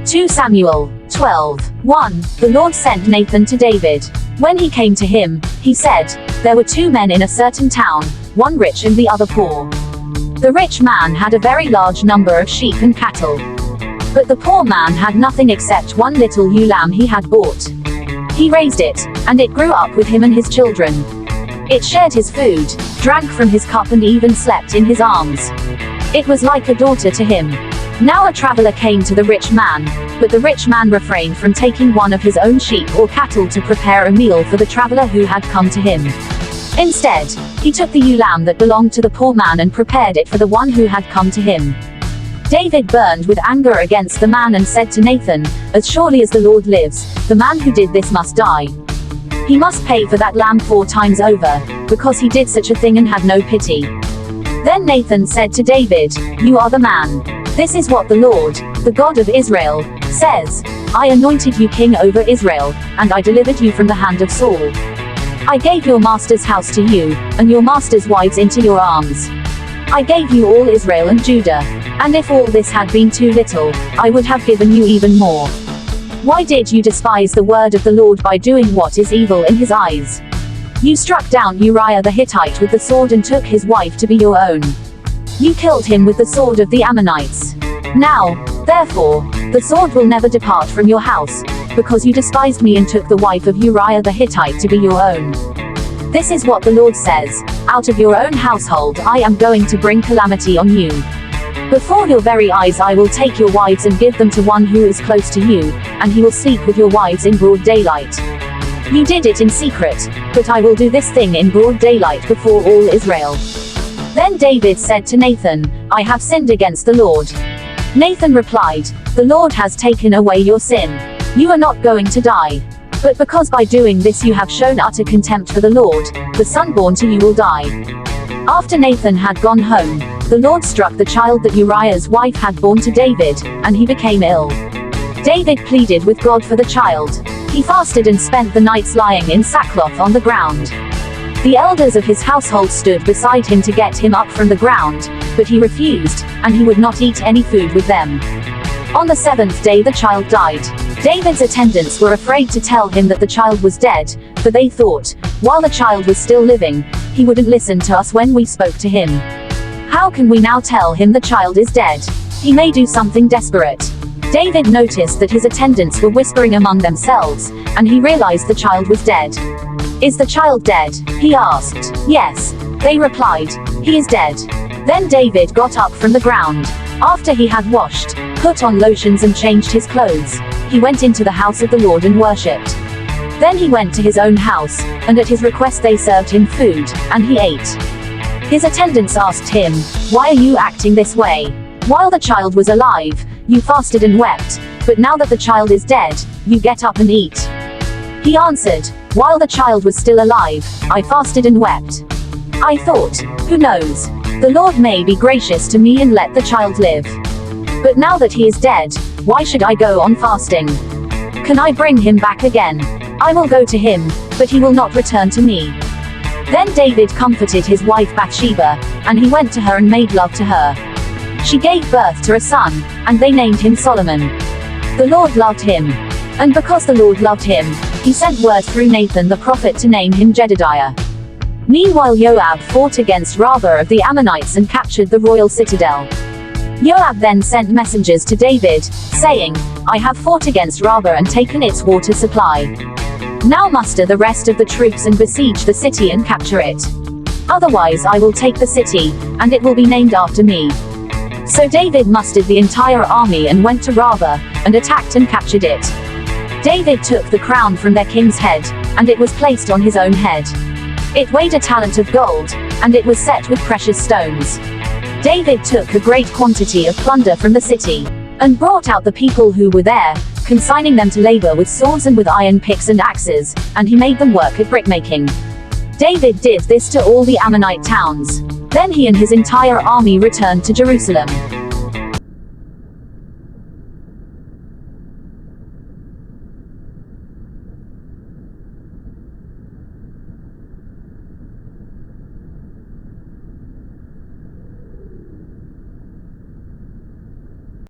2 Samuel 12:1. The Lord sent Nathan to David. When he came to him, he said, "There were 2 men in a certain town, one rich and the other poor. The rich man had a very large number of sheep and cattle. But the poor man had nothing except one little ewe lamb he had bought. He raised it, and it grew up with him and his children. It shared his food, drank from his cup and even slept in his arms. It was like a daughter to him. Now a traveler came to the rich man, but the rich man refrained from taking one of his own sheep or cattle to prepare a meal for the traveler who had come to him. Instead, he took the ewe lamb that belonged to the poor man and prepared it for the one who had come to him." David burned with anger against the man and said to Nathan, "As surely as the Lord lives, the man who did this must die. He must pay for that lamb 4 times over, because he did such a thing and had no pity." Then Nathan said to David, "You are the man. This is what the Lord, the God of Israel, says, I anointed you king over Israel, and I delivered you from the hand of Saul. I gave your master's house to you, and your master's wives into your arms. I gave you all Israel and Judah, and if all this had been too little, I would have given you even more. Why did you despise the word of the Lord by doing what is evil in his eyes? You struck down Uriah the Hittite with the sword and took his wife to be your own. You killed him with the sword of the Ammonites. Now, therefore, the sword will never depart from your house, because you despised me and took the wife of Uriah the Hittite to be your own. This is what the Lord says, out of your own household I am going to bring calamity on you. Before your very eyes I will take your wives and give them to one who is close to you, and he will sleep with your wives in broad daylight. You did it in secret, but I will do this thing in broad daylight before all Israel." Then David said to Nathan, "I have sinned against the Lord." Nathan replied, "The Lord has taken away your sin. You are not going to die. But because by doing this you have shown utter contempt for the Lord, the son born to you will die." After Nathan had gone home, the Lord struck the child that Uriah's wife had borne to David, and he became ill. David pleaded with God for the child. He fasted and spent the nights lying in sackcloth on the ground. The elders of his household stood beside him to get him up from the ground, but he refused, and he would not eat any food with them. On the 7th day the child died. David's attendants were afraid to tell him that the child was dead, for they thought, while the child was still living, he wouldn't listen to us when we spoke to him. How can we now tell him the child is dead? He may do something desperate. David noticed that his attendants were whispering among themselves, and he realized the child was dead. "Is the child dead?" he asked. "Yes," they replied. "He is dead." Then David got up from the ground. After he had washed, put on lotions and changed his clothes, he went into the house of the Lord and worshipped. Then he went to his own house, and at his request they served him food, and he ate. His attendants asked him, "Why are you acting this way? While the child was alive, you fasted and wept, but now that the child is dead, you get up and eat." He answered, "While the child was still alive, I fasted and wept. I thought, who knows? The Lord may be gracious to me and let the child live. But now that he is dead, why should I go on fasting? Can I bring him back again? I will go to him, but he will not return to me." Then David comforted his wife Bathsheba, and he went to her and made love to her. She gave birth to a son, and they named him Solomon. The Lord loved him. And because the Lord loved him, he sent word through Nathan the prophet to name him Jedidiah. Meanwhile Joab fought against Rabbah of the Ammonites and captured the royal citadel. Joab then sent messengers to David, saying, "I have fought against Rabbah and taken its water supply. Now muster the rest of the troops and besiege the city and capture it. Otherwise I will take the city, and it will be named after me." So David mustered the entire army and went to Rabbah, and attacked and captured it. David took the crown from their king's head, and it was placed on his own head. It weighed a talent of gold, and it was set with precious stones. David took a great quantity of plunder from the city, and brought out the people who were there, consigning them to labor with swords and with iron picks and axes, and he made them work at brickmaking. David did this to all the Ammonite towns. Then he and his entire army returned to Jerusalem.